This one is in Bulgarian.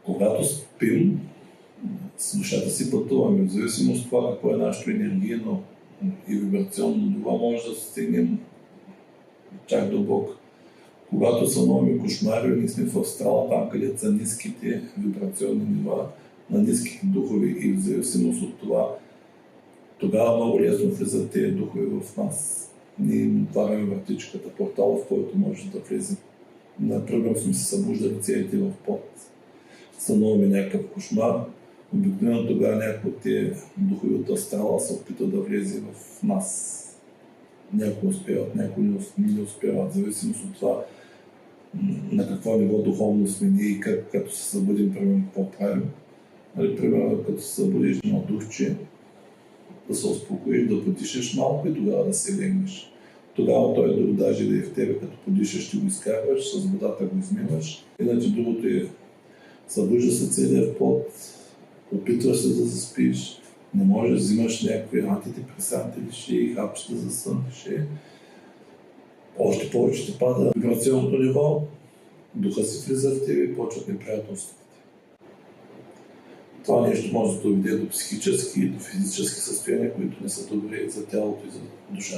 Когато спим, с душата си пътуваме. В зависимост от това какво е нашето енергийно и вибрационно ниво, може да стигнем чак до Бог. Когато сънуваме кошмари, ние сме в астрала, там където са ниските вибрационни нива на ниските духови и в зависимост от това, тогава много лесно влизат тези духови в нас. Ние отваряме вратичката, портала, в който може да влезем. Например, сме се събуждали целите в пот. Сънуваме някакъв кошмар. Обикновено тогава някой от тези духови от астрала се опита да влезе в нас. Някои успяват, някои не успяват, в зависимост от това на какво ниво духовно сме ние и като се събудим, примерно, какво правим. Примерно, като се събудиш на духче, да се успокоиш, да подишеш малко и тогава да се легнеш. Тогава той дори даже да е в тебе, като подишеш, ти го изкарваш, с водата го измиваш. Иначе другото е, събужда се целият пот, опитваш се да заспиш, не можеш да взимаш някакви антидепресанти и хапчета за сън, още повече ти пада вибрационното ниво, духа си влиза в тебе и почват неприятностите. Това нещо може да доведе до психически и до физически състояния, които не са добри за тялото и за душата.